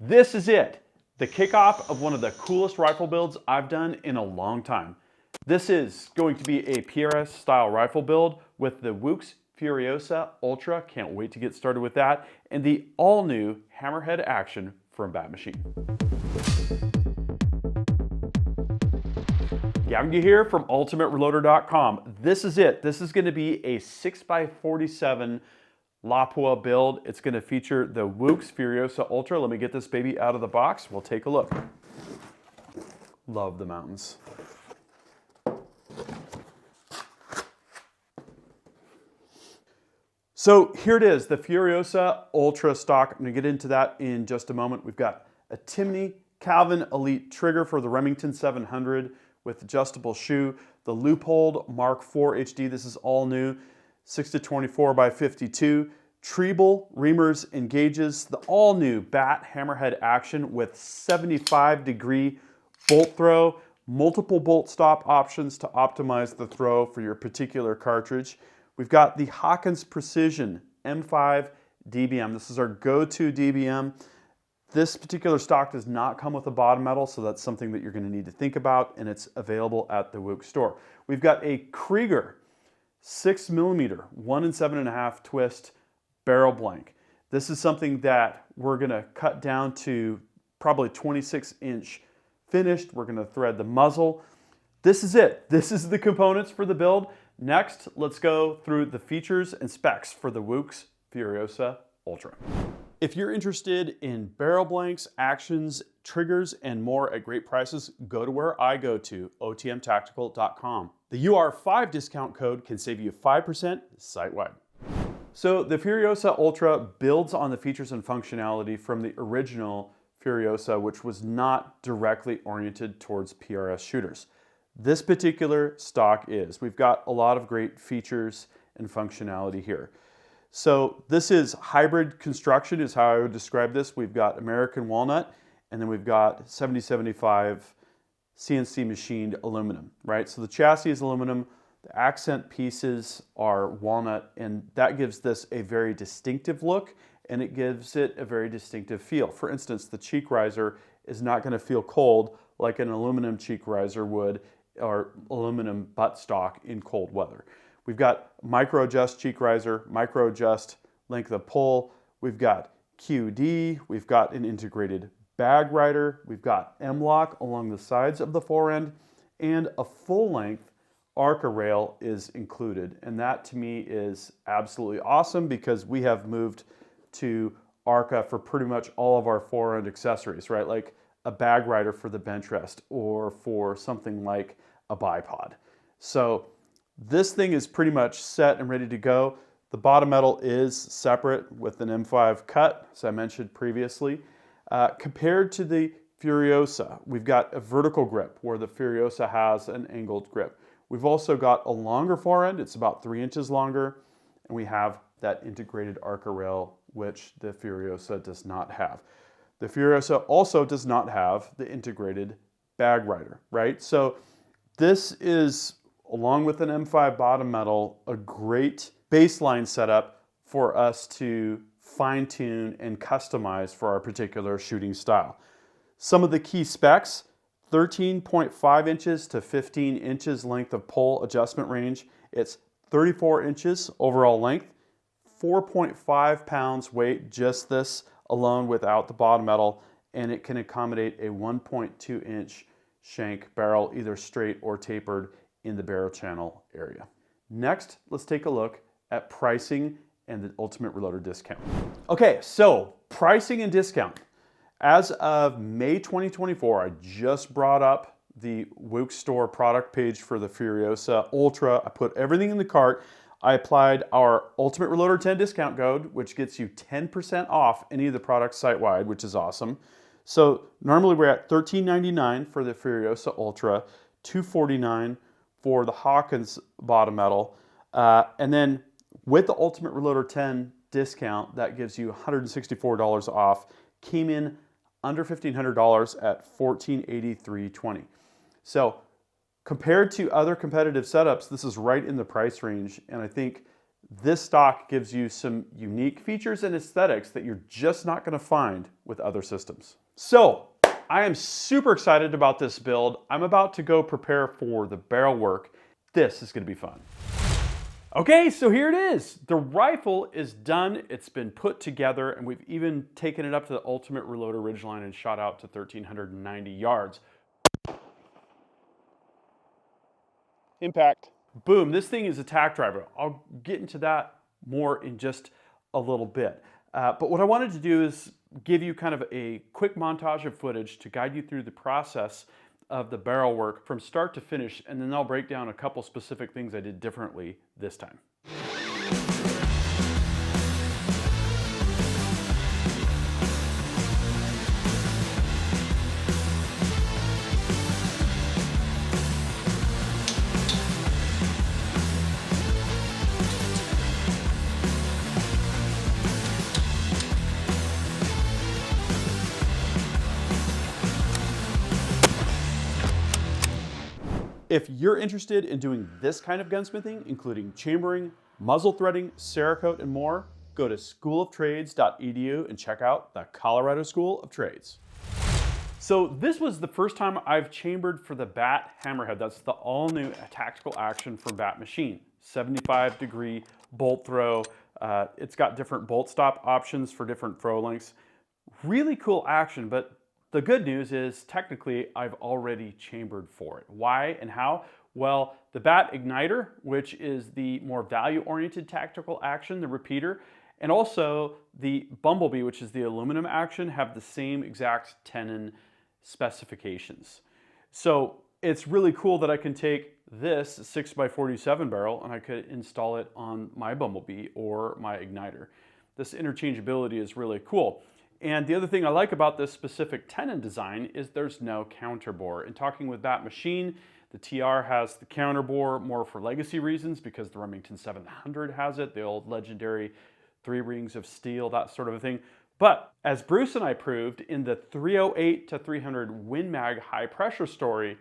This is it, the kickoff of one of the coolest rifle builds I've done in a long time. This is going to be a PRS style rifle build with the WOOX Furiosa Ultra, can't wait to get started with that, and the all new Hammerhead action from Bat Machine. Gavin here from UltimateReloader.com. This is it. This is going to be a 6x47 Lapua build. It's going to feature the WOOX Furiosa Ultra. Let me get this baby out of the box. We'll take a look. Love the mountains. So here it is, the Furiosa Ultra stock. I'm going to get into that in just a moment. We've got a Timney Calvin Elite trigger for the Remington 700 with adjustable shoe. The Leupold Mark IV HD, this is all new, 6-24x52. Treble, reamers, and gauges. The all new Bat Hammerhead action with 75-degree bolt throw, multiple bolt stop options to optimize the throw for your particular cartridge. We've got the Hawkins Precision M5 DBM. This is our go-to DBM. This particular stock does not come with a bottom metal, so that's something that you're going to need to think about, and it's available at the WOOX store. We've got a Krieger 6mm 1 7.5 twist barrel blank. This is something that we're going to cut down to probably 26-inch finished. We're going to thread the muzzle. This is it. This is the components for the build. Next, let's go through the features and specs for the WOOX Furiosa Ultra. If you're interested in barrel blanks, actions, triggers, and more at great prices, go to where I go to, otmtactical.com. The UR5 discount code can save you 5% site-wide. So the Furiosa Ultra builds on the features and functionality from the original Furiosa, which was not directly oriented towards PRS shooters. This particular stock is. We've got a lot of great features and functionality here. So this is hybrid construction is how I would describe this. We've got American walnut, and then we've got 7075 CNC machined aluminum, right? So the chassis is aluminum, the accent pieces are walnut, and that gives this a very distinctive look, and it gives it a very distinctive feel. For instance, the cheek riser is not going to feel cold like an aluminum cheek riser would, or aluminum buttstock in cold weather. We've got micro adjust cheek riser, micro adjust length of pull. We've got QD. We've got an integrated bag rider. We've got M-lock along the sides of the forend, and a full length ARCA rail is included. And that to me is absolutely awesome because we have moved to ARCA for pretty much all of our forend accessories, right? Like a bag rider for the bench rest or for something like a bipod. So this thing is pretty much set and ready to go. The bottom metal is separate with an M5 cut, as I mentioned previously. Compared to the Furiosa, we've got a vertical grip where the Furiosa has an angled grip. We've also got a longer forend, it's about 3 inches longer, and we have that integrated ARCA rail, which the Furiosa does not have. The Furiosa also does not have the integrated bag rider, right? So this is, along with an M5 bottom metal, a great baseline setup for us to fine-tune and customize for our particular shooting style. Some of the key specs: 13.5 inches to 15 inches length of pull adjustment range. It's 34 inches overall length, 4.5 pounds weight, just this alone without the bottom metal, and it can accommodate a 1.2 inch shank barrel, either straight or tapered in the barrel channel area. Next, let's take a look at pricing and the Ultimate Reloader discount. Okay, so pricing and discount. As of May 2024, I just brought up the WOOX store product page for the Furiosa Ultra. I put everything in the cart. I applied our Ultimate Reloader 10 discount code, which gets you 10% off any of the products site-wide, which is awesome. So normally we're at $13.99 for the Furiosa Ultra, $249 for the Hawkins bottom metal, and then with the Ultimate Reloader 10 discount, that gives you $164 off. Came in under $1,500 at $1,483.20. So compared to other competitive setups, this is right in the price range, and I think This stock gives you some unique features and aesthetics that you're just not going to find with other systems. So I am super excited about this build. I'm about to go prepare for the barrel work. This is going to be fun. Okay, so here it is. The rifle is done. It's been put together, and we've even taken it up to the Ultimate Reloader ridgeline and shot out to 1,390 yards. Impact. Boom, this thing is a tack driver. I'll get into that more in just a little bit. But what I wanted to do is give you kind of a quick montage of footage to guide you through the process of the barrel work from start to finish, and then I'll break down a couple specific things I did differently this time. If you're interested in doing this kind of gunsmithing, including chambering, muzzle threading, Cerakote, and more, go to schooloftrades.edu and check out the Colorado School of Trades. So this was the first time I've chambered for the BAT Hammerhead. That's the all-new tactical action for BAT machine. 75-degree bolt throw. It's got different bolt stop options for different throw lengths. Really cool action, but the good news is technically I've already chambered for it. Why and how? Well, the BAT Igniter, which is the more value-oriented tactical action, the repeater, and also the Bumblebee, which is the aluminum action, have the same exact tenon specifications. So it's really cool that I can take this 6x47 barrel and I could install it on my Bumblebee or my Igniter. This interchangeability is really cool. And the other thing I like about this specific tenon design is there's no counterbore. In talking with BAT Machine, the TR has the counterbore more for legacy reasons because the Remington 700 has it, the old legendary 3 rings of steel, that sort of a thing. But as Bruce and I proved in the 308 to 300 Win Mag high pressure story,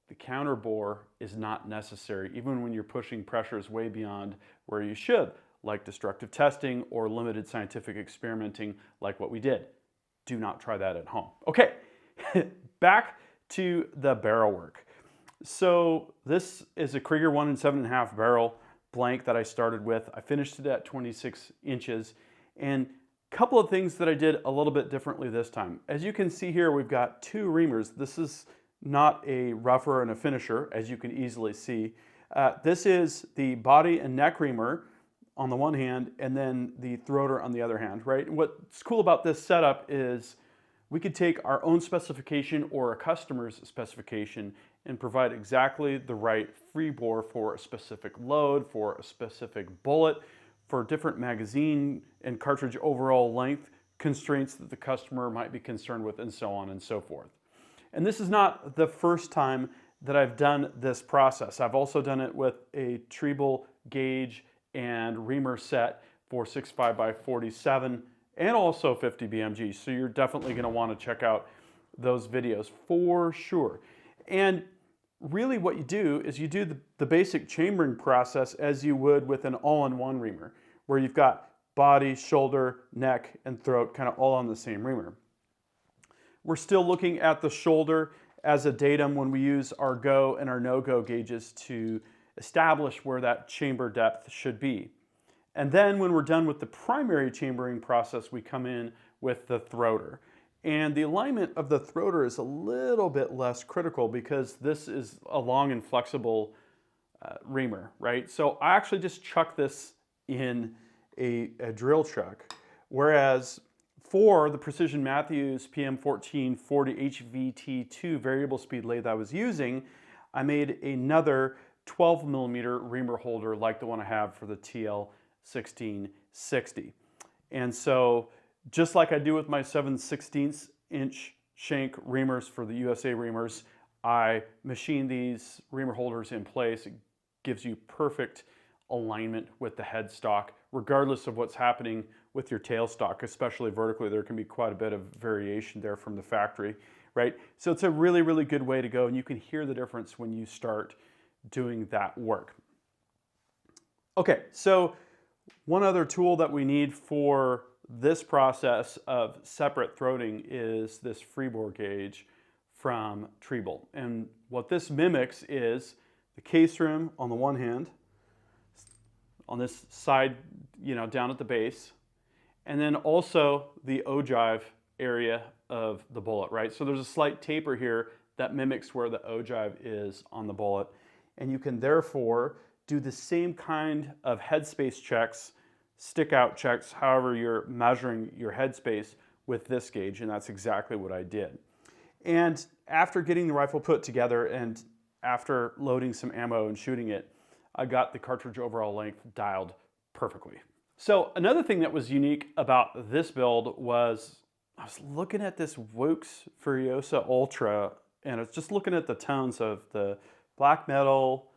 the counterbore is not necessary, even when you're pushing pressures way beyond where you should, like destructive testing or limited scientific experimenting like what we did. Do not try that at home. Okay, back to the barrel work. So this is a Krieger 1 7.5 barrel blank that I started with. I finished it at 26 inches, and a couple of things that I did a little bit differently this time. As you can see here, we've got 2 reamers. This is not a rougher and a finisher, as you can easily see. This is the body and neck reamer on the one hand, and then the throater on the other hand, right? And what's cool about this setup is we could take our own specification or a customer's specification and provide exactly the right free bore for a specific load, for a specific bullet, for different magazine and cartridge overall length constraints that the customer might be concerned with, and so on and so forth. And this is not the first time that I've done this process. I've also done it with a treble gauge and reamer set for 6.5x47 and also 50 BMG. So you're definitely going to want to check out those videos for sure. And really what you do is you do the basic chambering process as you would with an all-in-one reamer, where you've got body, shoulder, neck, and throat kind of all on the same reamer. We're still looking at the shoulder as a datum when we use our go and our no-go gauges to establish where that chamber depth should be. And then when we're done with the primary chambering process, we come in with the throater. And the alignment of the throater is a little bit less critical because this is a long and flexible reamer, right? So I actually just chuck this in a drill chuck, whereas for the Precision Matthews PM1440 HVT2 variable speed lathe I was using, I made another 12 millimeter reamer holder like the one I have for the TL1660. And so just like I do with my 7/16 inch shank reamers for the USA reamers, I machine these reamer holders in place. It gives you perfect alignment with the headstock, regardless of what's happening with your tailstock, especially vertically. There can be quite a bit of variation there from the factory, right? So it's a really, really good way to go, and you can hear the difference when you start doing that work. Okay, so One other tool that we need for this process of separate throating is this freebore gauge from Treble. And what this mimics is the case rim on the one hand, on this side, down at the base, and then also the ogive area of the bullet, right? So there's a slight taper here that mimics where the ogive is on the bullet. And you can therefore do the same kind of headspace checks, stick out checks, however you're measuring your headspace with this gauge, and that's exactly what I did. And after getting the rifle put together and after loading some ammo and shooting it, I got the cartridge overall length dialed perfectly. So another thing that was unique about this build was I was looking at this WOOX Furiosa Ultra, and I was just looking at the tones of the black metal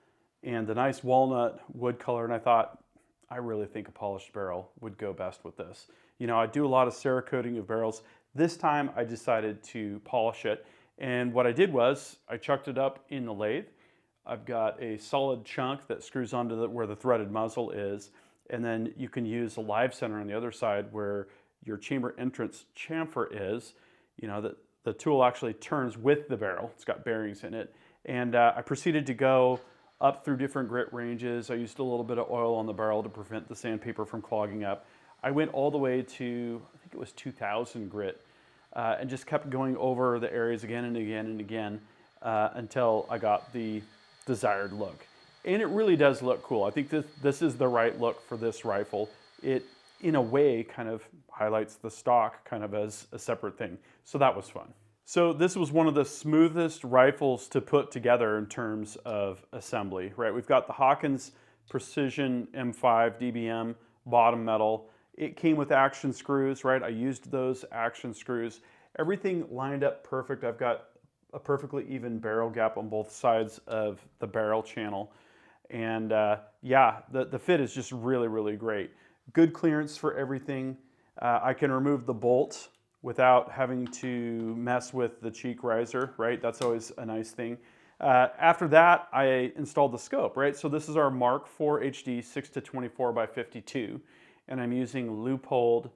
and the nice walnut wood color, and I thought, I really think a polished barrel would go best with this. I do a lot of Cerakoting of barrels. This time I decided to polish it, and what I did was I chucked it up in the lathe. I've got a solid chunk that screws onto where the threaded muzzle is, and then you can use a live center on the other side where your chamber entrance chamfer is. The tool actually turns with the barrel. It's got bearings in it. And I proceeded to go up through different grit ranges. I used a little bit of oil on the barrel to prevent the sandpaper from clogging up. I went all the way to, I think it was 2000 grit, and just kept going over the areas again and again and again until I got the desired look. And it really does look cool. I think this is the right look for this rifle. It, in a way, kind of highlights the stock kind of as a separate thing. So that was fun. So this was one of the smoothest rifles to put together in terms of assembly, right? We've got the Hawkins Precision M5 DBM bottom metal. It came with action screws, right? I used those action screws. Everything lined up perfect. I've got a perfectly even barrel gap on both sides of the barrel channel. And yeah, the fit is just really, really great. Good clearance for everything. I can remove the bolt without having to mess with the cheek riser, right? That's always a nice thing. After that, I installed the scope, right? So this is our Mark IV HD 6-24 by 52, and I'm using Leupold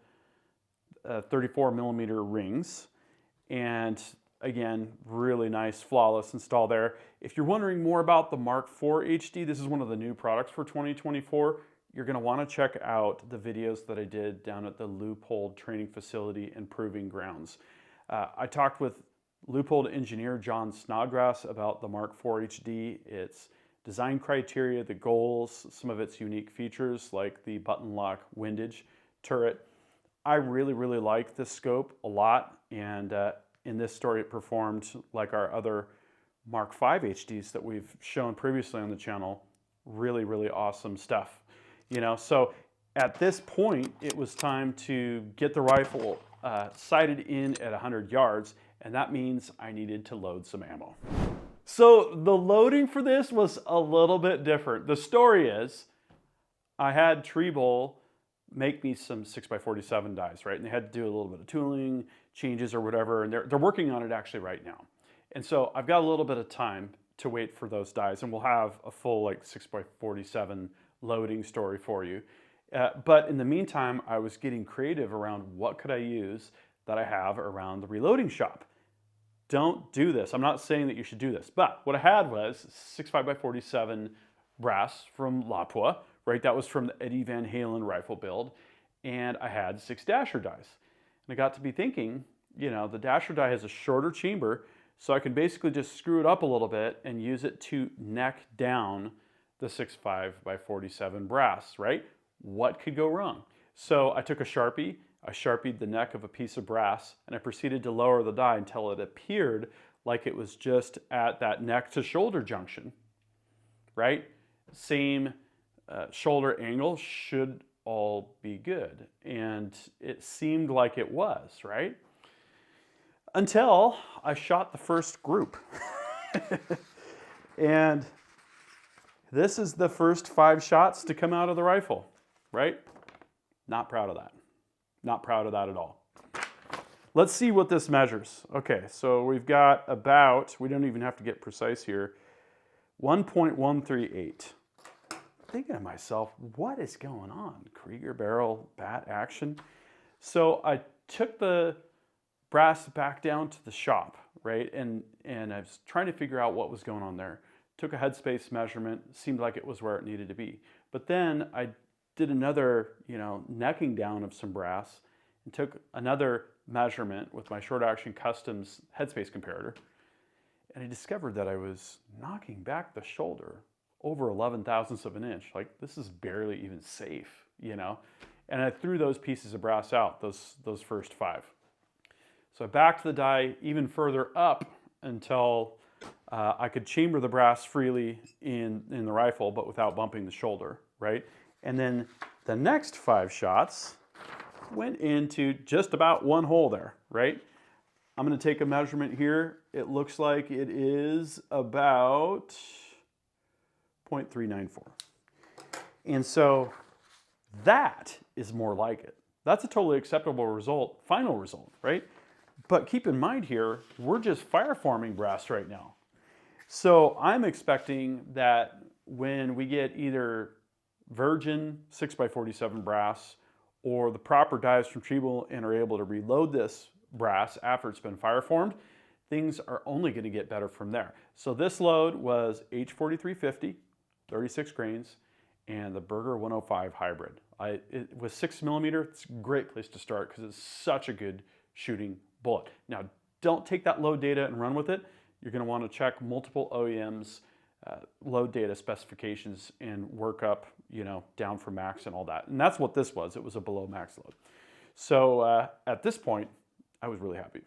34mm rings. And again, really nice, flawless install there. If you're wondering more about the Mark IV HD, this is one of the new products for 2024. You're going to want to check out the videos that I did down at the Leupold training facility in Proving Grounds. I talked with Leupold engineer John Snodgrass about the Mark IV HD, its design criteria, the goals, some of its unique features like the button lock windage turret. I really, really like this scope a lot, and in this story it performed like our other Mark V HDs that we've shown previously on the channel. Really, really awesome stuff. So at this point, it was time to get the rifle sighted in at 100 yards, and that means I needed to load some ammo. So the loading for this was a little bit different. The story is, I had Treble make me some 6x47 dies, right? And they had to do a little bit of tooling, changes or whatever, and they're working on it actually right now. And so I've got a little bit of time to wait for those dies, and we'll have a full 6x47 loading story for you. But in the meantime, I was getting creative around what could I use that I have around the reloading shop. Don't do this. I'm not saying that you should do this, but what I had was 6.5x47 brass from Lapua, right? That was from the Eddie Van Halen rifle build, and I had 6 dasher dies. And I got to be thinking, the dasher die has a shorter chamber, so I can basically just screw it up a little bit and use it to neck down the 6.5x47 brass, right? What could go wrong? So I took a Sharpie, I Sharpied the neck of a piece of brass, and I proceeded to lower the die until it appeared like it was just at that neck to shoulder junction, right? Same shoulder angle, should all be good. And it seemed like it was, right? Until I shot the first group. And this is the first 5 shots to come out of the rifle, right? Not proud of that. Not proud of that at all. Let's see what this measures. Okay, so we've got about, we don't even have to get precise here, 1.138. thinking to myself, what is going on? Krieger barrel bat action. So I took the brass back down to the shop, right? And I was trying to figure out what was going on there. Took a headspace measurement, seemed like it was where it needed to be. But then I did another, necking down of some brass and took another measurement with my short action customs headspace comparator. And I discovered that I was knocking back the shoulder over 11 thousandths of an inch. Like, this is barely even safe, And I threw those pieces of brass out, those first 5. So I backed the die even further up until I could chamber the brass freely in the rifle, but without bumping the shoulder, right? And then the next 5 shots went into just about one hole there, right? I'm going to take a measurement here. It looks like it is about 0.394. And so that is more like it. That's a totally acceptable result, final result, right? But keep in mind here, we're just fire forming brass right now. So I'm expecting that when we get either virgin 6x47 brass or the proper dies from Treble and are able to reload this brass after it's been fire formed, things are only going to get better from there. So this load was H4350, 36 grains, and the Berger 105 hybrid. With 6mm, it's a great place to start because it's such a good shooting bullet. Now, don't take that load data and run with it. You're going to want to check multiple OEMs, load data specifications, and work up, down from max and all that. And that's what this was. It was a below max load. So at this point, I was really happy.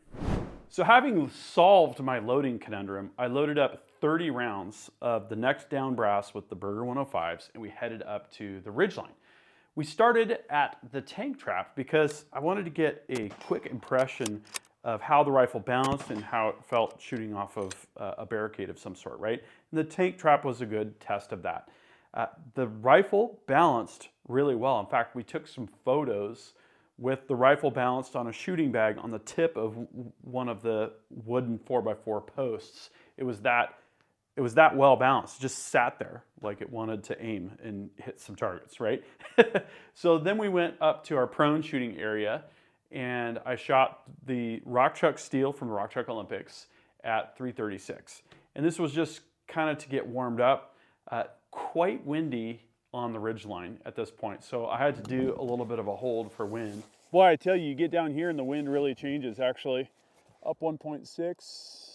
So having solved my loading conundrum, I loaded up 30 rounds of the next down brass with the Berger 105s, and we headed up to the ridgeline. We started at the tank trap because I wanted to get a quick impression of how the rifle balanced and how it felt shooting off of a barricade of some sort, right? And the tank trap was a good test of that. The rifle balanced really well. In fact, we took some photos with the rifle balanced on a shooting bag on the tip of one of the wooden 4x4 posts. It was that well balanced. It just sat there like it wanted to aim and hit some targets, right? So then we went up to our prone shooting area, and I shot the Rock Chuck Steel from the Rock Chuck Olympics at 336. And this was just kind of to get warmed up. Quite windy on the ridge line at this point, so I had to do a little bit of a hold for wind. Boy, I tell you, you get down here and the wind really changes, actually. Up 1.6.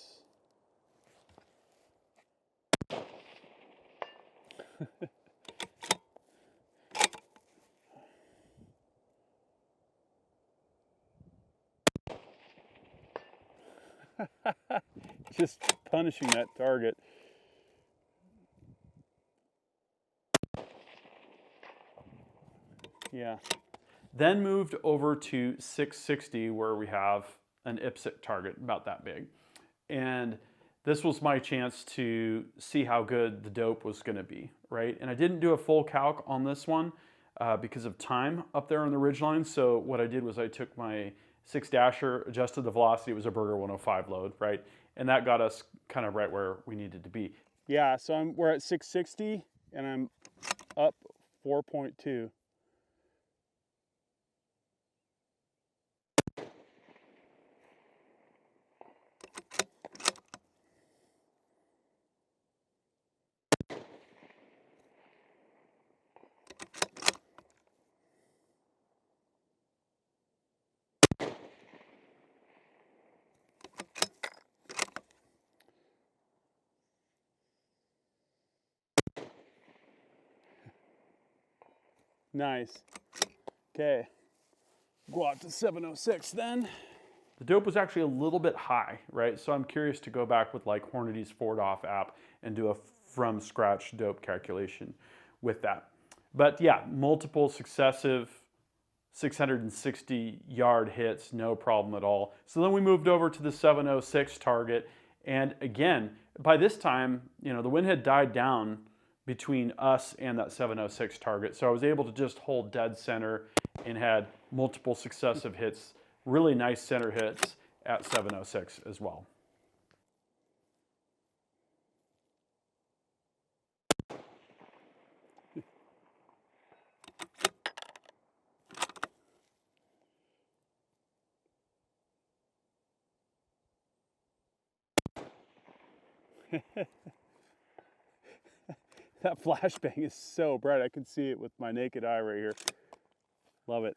Just punishing that target. Yeah. Then moved over to 660 where we have an IPSC target about that big. And this was my chance to see how good the dope was going to be, right? And I didn't do a full calc on this one because of time up there on the ridgeline. So what I did was I took my 6-dasher, adjusted the velocity. It was a Berger 105 load, right? And that got us kind of right where we needed to be. Yeah, so we're at 660 and I'm up 4.2. Nice. Okay, go out to 706 then. The dope was actually a little bit high, right? So I'm curious to go back with like Hornady's Ford Off app and do a from scratch dope calculation with that. But yeah, multiple successive 660 yard hits, no problem at all. So then we moved over to the 706 target. And again, by this time, the wind had died down between us and that 706 target. So I was able to just hold dead center and had multiple successive hits, really nice center hits at 706 as well. That flashbang is so bright. I can see it with my naked eye right here. Love it.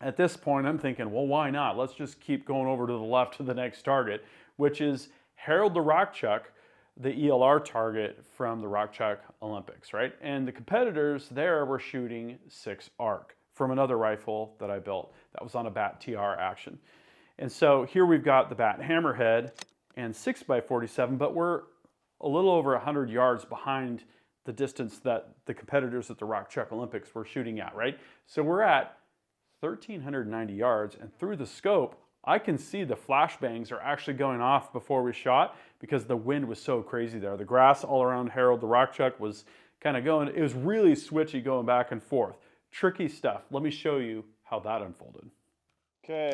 At this point, I'm thinking, well, why not? Let's just keep going over to the left to the next target, which is Harold the Rock Chuck, the ELR target from the Rock Chuck Olympics, right? And the competitors there were shooting 6 ARC from another rifle that I built that was on a BAT TR action. And so here we've got the BAT Hammerhead and 6x47, but we're a little over 100 yards behind the distance that the competitors at the Rock Chuck Olympics were shooting at, right? So we're at 1,390 yards, and through the scope, I can see the flashbangs are actually going off before we shot because the wind was so crazy there. The grass all around Harold the Rock Chuck was kind of going, it was really switchy going back and forth. Tricky stuff. Let me show you how that unfolded. Okay,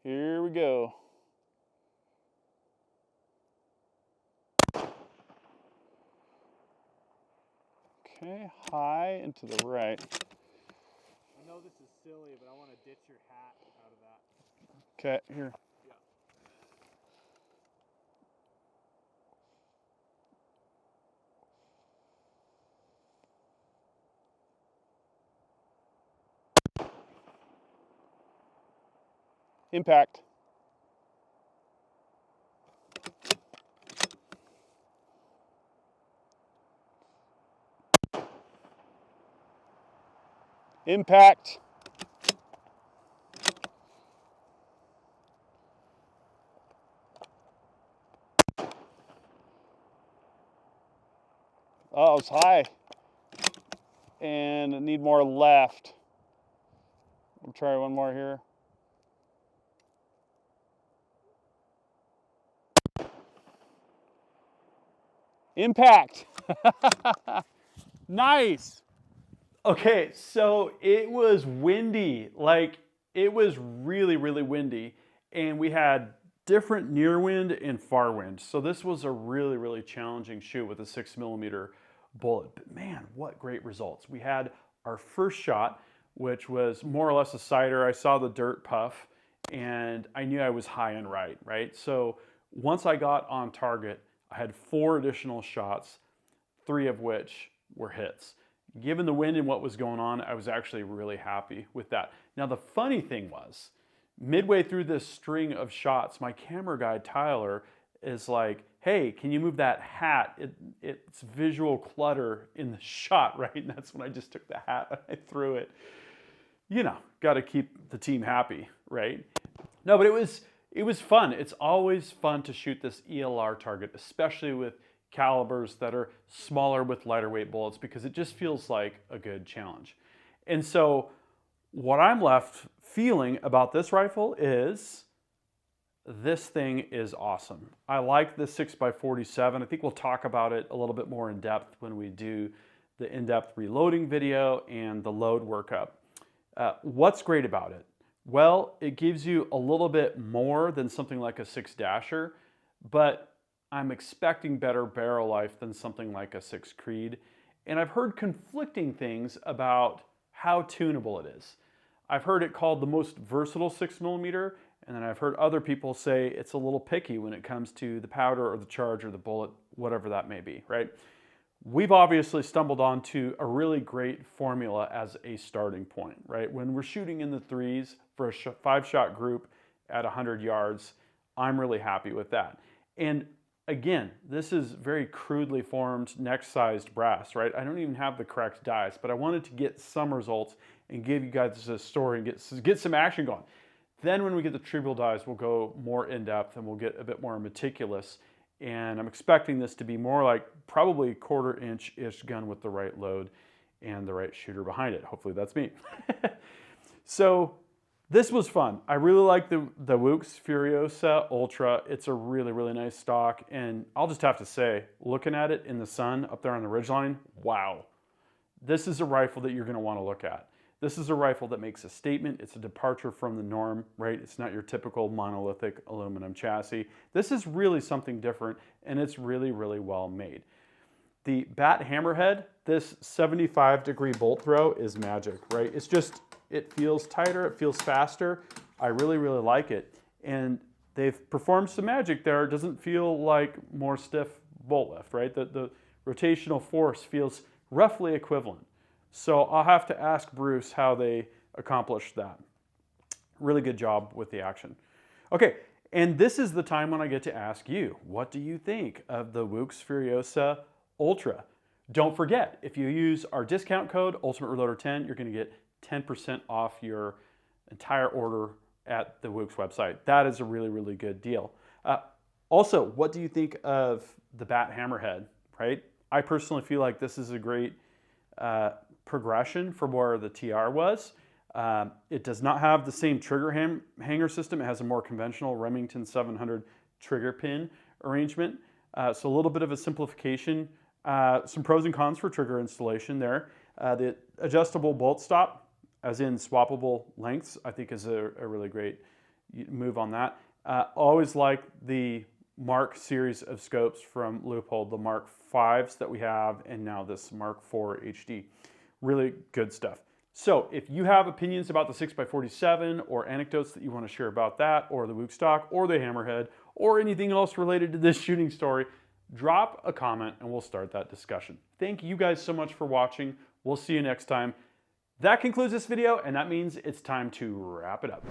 here we go. Okay, high and to the right. I know this is silly, but I want to ditch your hat out of that. Okay, here. Yeah. Impact. Impact. Oh, it's high. And I need more left. We'll try one more here. Impact. Nice. Okay, so it was windy. Like, it was really, really windy. And we had different near wind and far wind. So this was a really, really challenging shoot with a 6mm bullet. But man, what great results. We had our first shot, which was more or less a sighter. I saw the dirt puff and I knew I was high and right? So once I got on target, I had 4 additional shots, 3 of which were hits. Given the wind and what was going on, I was actually really happy with that. Now the funny thing was, midway through this string of shots, my camera guy, Tyler, is like, hey, can you move that hat? It's visual clutter in the shot, right? And that's when I just took the hat and I threw it. You know, got to keep the team happy, right? No, but it was fun. It's always fun to shoot this ELR target, especially with calibers that are smaller with lighter weight bullets, because it just feels like a good challenge. And so what I'm left feeling about this rifle is this thing is awesome. I like the 6x47. I think we'll talk about it a little bit more in depth when we do the in-depth reloading video and the load workup. What's great about it? Well, it gives you a little bit more than something like a 6-dasher, but I'm expecting better barrel life than something like a 6 Creed. And I've heard conflicting things about how tunable it is. I've heard it called the most versatile 6mm, and then I've heard other people say it's a little picky when it comes to the powder or the charge or the bullet, whatever that may be, right? We've obviously stumbled onto a really great formula as a starting point, right? When we're shooting in the 3s for a 5-shot group at 100 yards, I'm really happy with that. And again, this is very crudely formed neck-sized brass, right? I don't even have the correct dies, but I wanted to get some results and give you guys a story and get some action going. Then when we get the tubular dies, we'll go more in-depth and we'll get a bit more meticulous. And I'm expecting this to be more like probably a 1/4 inch-ish gun with the right load and the right shooter behind it. Hopefully that's me. So this was fun. I really like the WOOX Furiosa Ultra. It's a really, really nice stock. And I'll just have to say, looking at it in the sun up there on the ridgeline, wow. This is a rifle that you're going to want to look at. This is a rifle that makes a statement. It's a departure from the norm, right? It's not your typical monolithic aluminum chassis. This is really something different, and it's really, really well made. The BAT Hammerhead, this 75-degree bolt throw is magic, right? It's just, it feels tighter, it feels faster. I really, really like it. And they've performed some magic there. It doesn't feel like more stiff bolt lift, right? The rotational force feels roughly equivalent. So I'll have to ask Bruce how they accomplished that. Really good job with the action. Okay, and this is the time when I get to ask you, what do you think of the WOOX Furiosa Ultra? Don't forget, if you use our discount code, UltimateReloader10, you're gonna get 10% off your entire order at the WOOX website. That is a really, really good deal. Also, what do you think of the Bat Hammerhead, right? I personally feel like this is a great progression from where the TR was. It does not have the same trigger hanger system. It has a more conventional Remington 700 trigger pin arrangement. So a little bit of a simplification. Some pros and cons for trigger installation there. The adjustable bolt stop, as in swappable lengths, I think is a really great move on that. Always like the Mark series of scopes from Leupold, the Mark 5s that we have, and now this Mark 4 HD. Really good stuff. So if you have opinions about the 6x47 or anecdotes that you want to share about that, or the WOOX stock, or the Hammerhead, or anything else related to this shooting story, drop a comment and we'll start that discussion. Thank you guys so much for watching. We'll see you next time. That concludes this video, and that means it's time to wrap it up.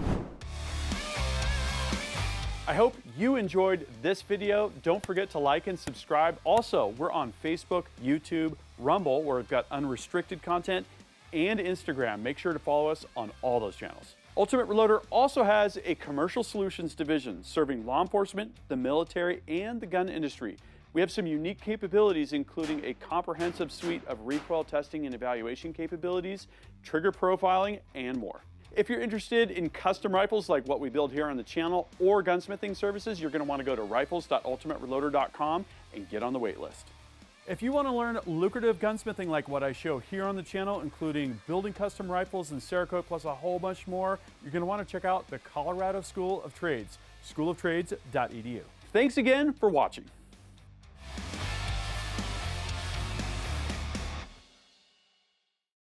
I hope you enjoyed this video. Don't forget to like and subscribe. Also, we're on Facebook, YouTube, Rumble, where we've got unrestricted content, and Instagram. Make sure to follow us on all those channels. Ultimate Reloader also has a commercial solutions division serving law enforcement, the military, and the gun industry. We have some unique capabilities, including a comprehensive suite of recoil testing and evaluation capabilities, trigger profiling, and more. If you're interested in custom rifles like what we build here on the channel, or gunsmithing services, you're going to want to go to rifles.ultimatereloader.com and get on the wait list. If you want to learn lucrative gunsmithing like what I show here on the channel, including building custom rifles and Cerakote plus a whole bunch more, you're going to want to check out the Colorado School of Trades, schooloftrades.edu. Thanks again for watching.